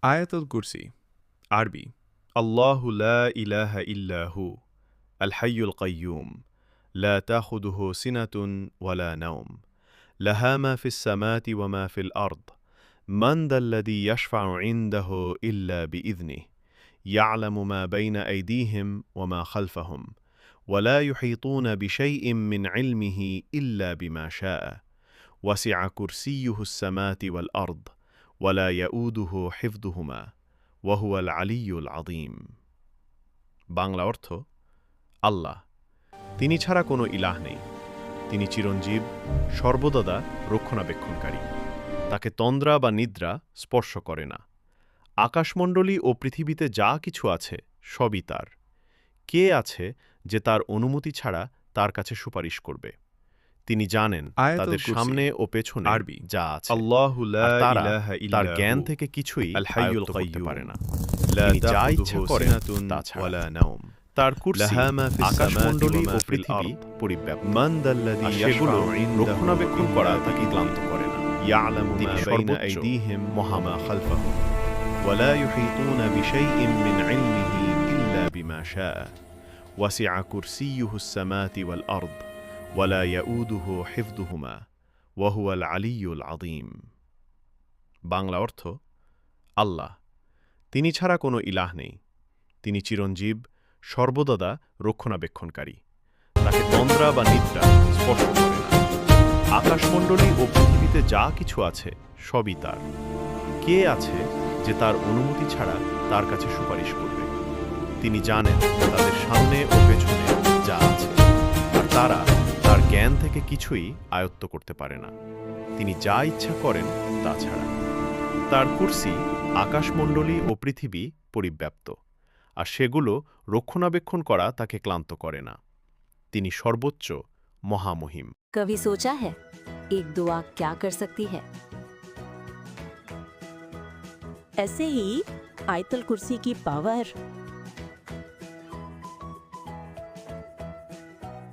আয়াতুল কুরসি আরবি আল্লাহু লা ইলাহা ইল্লাহু আল হাইয়ুল কাইয়্যুম লা তাখুযুহু সিনাতুন ওয়ালা নাওম লাহা মা ফিস সামাতি ওয়া মা ফিল আরদ মান যাল্লাযী ইয়াশফা'ু ইনদাহু ইল্লা বিইযনিহি ইয়া'লামু মা বাইনা আইদিহিম ওয়া মা খালফাহুম ওয়া লা ইউহীতুনা বিশাইইন মিন ইলমিহি ইল্লা বিমা শাআ ওয়াসি'a কুরসিয়্যুহুস সামাতি ওয়াল আরদ ওয়ালা ইয়াউদুহু হিফযুহুমা ওয়া হুয়াল আলিয়্যুল আযীম। বাংলা অর্থ আল্লাহ, তিনি ছাড়া কোনো ইলাহ নেই। তিনি চিরঞ্জীব, সর্বদাদা, রক্ষণাবেক্ষণকারী। তাকে তন্দ্রা বা নিদ্রা স্পর্শ করে না। আকাশমণ্ডলী ও পৃথিবীতে যা কিছু আছে সবই তার। কে আছে যে তার অনুমতি ছাড়া তার কাছে সুপারিশ করবে? তিনি জানেন তাদের সামনে ও পেছনে আরবি যা আছে। আল্লাহু লা আর তারা ইলাহা তার ইল্লাহু জ্ঞান থেকে কিছুই আল হাইয়ুল আয়ত্ত করতে কাইয়্যুম পারে না। লা তিনি যা ইচ্ছা তাখুযুহু করেন সিনাতুন তা ছাড়া। ওয়ালা নাওম তার কুরসি লাহা মা ফিস আকাশমণ্ডলী সামাতি ওয়া ও মা ফিল পৃথিবী আরদ পরিব্যাপ্ত। মান যাল্লাযী আর সেগুলো ইয়াশফা'ু ইনদাহু রক্ষণাবেক্ষণ ইল্লা করা তাকে বিইযনিহি ক্লান্ত করে না। ইয়া'লামু তিনি মা বাইনা সর্বোচ্চ, আইদিহিম ওয়া মহান। মা খালফাহুম ওয়া লা ইউহীতুনা বিশাইইন মিন ইলমিহি ইল্লা বিমা শাআ ওয়াসি'a কুরসিয়্যুহুস সামাতি ওয়াল আরদ ওয়া লা ইয়াউদুহু হিফযুহুমা ওয়া হুয়াল আলিয়্যুল আযীম। বাংলা অর্থ আল্লাহ, তিনি ছাড়া কোনো ইলাহ নেই। তিনি চিরঞ্জীব, সর্বদাদা, রক্ষণাবেক্ষণকারী। তাকে তন্দ্রা বা নিদ্রা স্পর্শ করে না। আকাশমণ্ডলী ও পৃথিবীতে যা কিছু আছে সবই তার। কে আছে যে তার অনুমতি ছাড়া তার কাছে সুপারিশ করবে? তিনি জানেন তাদের সামনে ও পেছনে যা আছে, আর তারা তার জ্ঞান থেকে কিছুই আয়ত্ত করতে পারে না। তিনি যা ইচ্ছা করেন তা ছাড়া। তার কুরসি আকাশমণ্ডলী ও পৃথিবী পরিব্যাপ্ত, আর সেগুলো রক্ষণাবেক্ষণ করা তাকে ক্লান্ত করে না। তিনি সর্বোচ্চ, মহামহিম। कभी सोचा है एक दुआ क्या कर सकती है? ऐसे ही आयतुल कुर्सी की पावर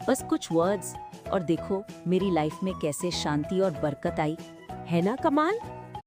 बस कुछ वर्ड्स और देखो मेरी लाइफ में कैसे शांति और बरकत आई, है ना कमाल?